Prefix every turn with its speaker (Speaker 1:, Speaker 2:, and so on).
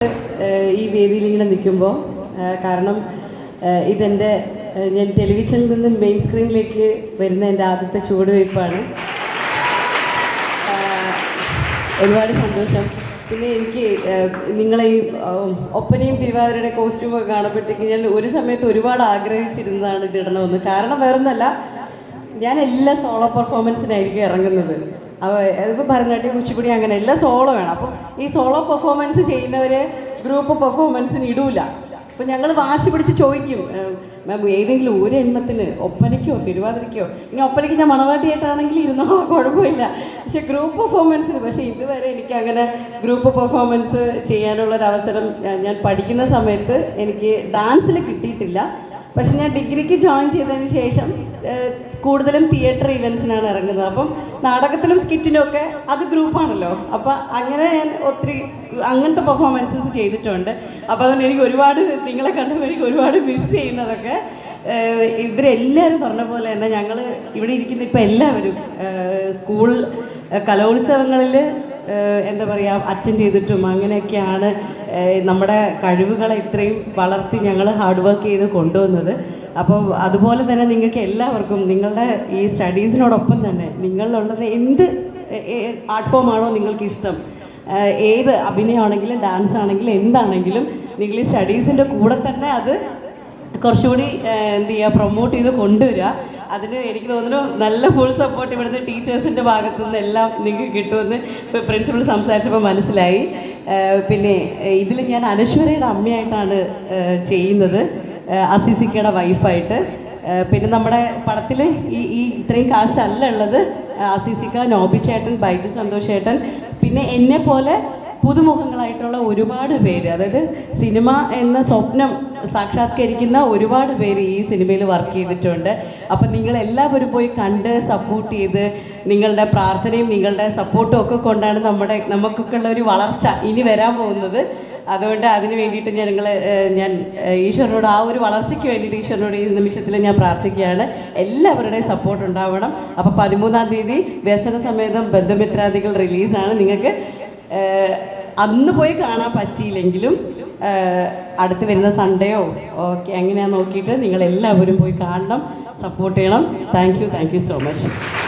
Speaker 1: ഈ വേദിയിൽ ഇങ്ങനെ നിൽക്കുമ്പോൾ കാരണം ഇതെൻ്റെ ഞാൻ ടെലിവിഷനിൽ നിന്നും മെയിൻ സ്ക്രീനിലേക്ക് വരുന്ന എൻ്റെ ആദ്യത്തെ ചുവടുവയ്പ്പാണ്. ഒരുപാട് സന്തോഷം. പിന്നെ എനിക്ക് നിങ്ങളെ ഈ ഒപ്പനയും തിരുവാതിരയുടെ കോസ്റ്റ്യൂമൊക്കെ കാണുമ്പോഴത്തേക്ക് ഞാൻ ഒരു സമയത്ത് ഒരുപാട് ആഗ്രഹിച്ചിരുന്നതാണ് ഇതിടണമെന്ന്. കാരണം വേറൊന്നുമല്ല, ഞാൻ എല്ലാ സോളോ പെർഫോമൻസിനായിരിക്കും ഇറങ്ങുന്നത്. അതിപ്പോൾ ഭരതനാട്യം, കുച്ചിപ്പുടി അങ്ങനെ എല്ലാം സോളോ വേണം. അപ്പം ഈ സോളോ പെർഫോമൻസ് ചെയ്യുന്നവർ ഗ്രൂപ്പ് പെർഫോമൻസിന് ഇടൂല. അപ്പം ഞങ്ങൾ വാശി പിടിച്ച് ചോദിക്കും, മാം ഏതെങ്കിലും ഒരു എണ്ണത്തിന് ഒപ്പനയ്ക്കോ തിരുവാതിരയ്ക്കോ, ഇനി ഒപ്പനയ്ക്ക് ഞാൻ മണവാട്ടിയായിട്ടാണെങ്കിൽ ഇരുന്നോ കുഴപ്പമില്ല, പക്ഷെ ഗ്രൂപ്പ് പെർഫോമൻസിന് പക്ഷേ ഇതുവരെ എനിക്ക് അങ്ങനെ ഗ്രൂപ്പ് പെർഫോമൻസ് ചെയ്യാനുള്ളൊരവസരം ഞാൻ പഠിക്കുന്ന സമയത്ത് എനിക്ക് ഡാൻസിൽ കിട്ടിയിട്ടില്ല. പക്ഷെ ഞാൻ ഡിഗ്രിക്ക് ജോയിൻ ചെയ്തതിന് ശേഷം കൂടുതലും തിയേറ്റർ ഇവൻറ്റ്സിനാണ് ഇറങ്ങുന്നത്. അപ്പം നാടകത്തിലും സ്കിറ്റിനും ഒക്കെ അത് ഗ്രൂപ്പാണല്ലോ. അപ്പം അങ്ങനെ ഞാൻ ഒത്തിരി അങ്ങനത്തെ പെർഫോമൻസസ് ചെയ്തിട്ടുണ്ട്. അപ്പോൾ അതുകൊണ്ട് എനിക്ക് ഒരുപാട് നിങ്ങളെ കണ്ടപ്പോൾ എനിക്ക് ഒരുപാട് മിസ് ചെയ്യുന്നതൊക്കെ ഇവരെല്ലാവരും പറഞ്ഞ പോലെ തന്നെ ഞങ്ങൾ ഇവിടെ ഇരിക്കുന്ന ഇപ്പോൾ എല്ലാവരും സ്കൂൾ കലോത്സവങ്ങളിൽ എന്താ പറയുക അറ്റൻഡ് ചെയ്തിട്ടും അങ്ങനെയൊക്കെയാണ് നമ്മുടെ കഴിവുകളെ ഇത്രയും വളർത്തി ഞങ്ങൾ ഹാർഡ് വർക്ക് ചെയ്ത് കൊണ്ടുവന്നത്. അപ്പോൾ അതുപോലെ തന്നെ നിങ്ങൾക്ക് എല്ലാവർക്കും നിങ്ങളുടെ ഈ സ്റ്റഡീസിനോടൊപ്പം തന്നെ നിങ്ങളിലുള്ളത് എന്ത് ആർട്ട് ഫോമാണോ നിങ്ങൾക്ക് ഇഷ്ടം, ഏത് അഭിനയമാണെങ്കിലും ഡാൻസ് ആണെങ്കിലും എന്താണെങ്കിലും നിങ്ങൾ ഈ സ്റ്റഡീസിൻ്റെ കൂടെ തന്നെ അത് കുറച്ചുകൂടി എന്ത് ചെയ്യുക പ്രൊമോട്ട് ചെയ്ത് കൊണ്ടുവരിക. അതിന് എനിക്ക് തോന്നുന്നു നല്ല ഫുൾ സപ്പോർട്ട് ഇവിടുന്ന് ടീച്ചേഴ്സിൻ്റെ ഭാഗത്തു നിന്ന് എല്ലാം നിങ്ങൾക്ക് കിട്ടുമെന്ന് ഇപ്പോൾ പ്രിൻസിപ്പൾ സംസാരിച്ചപ്പോൾ മനസ്സിലായി. പിന്നെ ഇതിൽ ഞാൻ അനശ്വരയുടെ അമ്മയായിട്ടാണ് ചെയ്യുന്നത്, അസിസിക്കയുടെ വൈഫായിട്ട്. പിന്നെ നമ്മുടെ പടത്തിൽ ഈ ഇത്രയും കാസ്റ്റ് അല്ല ഉള്ളത്. അസിസിക്ക, നോബി ചേട്ടൻ, ബൈജു സന്തോഷ് ചേട്ടൻ, പിന്നെ എന്നെപ്പോലെ പുതുമുഖങ്ങളായിട്ടുള്ള ഒരുപാട് പേര്, അതായത് സിനിമ എന്ന സ്വപ്നം സാക്ഷാത്കരിക്കുന്ന ഒരുപാട് പേര് ഈ സിനിമയിൽ വർക്ക് ചെയ്തിട്ടുണ്ട്. അപ്പം നിങ്ങളെല്ലാവരും പോയി കണ്ട് സപ്പോർട്ട് ചെയ്ത് നിങ്ങളുടെ പ്രാർത്ഥനയും നിങ്ങളുടെ സപ്പോർട്ടും ഒക്കെ കൊണ്ടാണ് നമുക്കൊക്കെ ഉള്ള ഒരു വളർച്ച ഇനി വരാൻ പോകുന്നത്. അതുകൊണ്ട് അതിന് വേണ്ടിയിട്ട് ഞാൻ ഈശ്വരനോട് ആ ഒരു വളർച്ചയ്ക്ക് വേണ്ടിയിട്ട് ഈശ്വരനോട് ഈ നിമിഷത്തിൽ ഞാൻ പ്രാർത്ഥിക്കുകയാണ്. എല്ലാവരുടെയും സപ്പോർട്ട് ഉണ്ടാവണം. അപ്പോൾ 13-ാം തീയതി വ്യസന സമേതം ബന്ധുമിത്രാദികൾ റിലീസാണ്. നിങ്ങൾക്ക് അന്ന് പോയി കാണാൻ പറ്റിയില്ലെങ്കിലും അടുത്ത് വരുന്ന സൺഡേയോ ഓക്കെ എങ്ങനെയാണെന്ന് നോക്കിയിട്ട് നിങ്ങളെല്ലാവരും പോയി കാണണം, സപ്പോർട്ട് ചെയ്യണം. Thank you so much.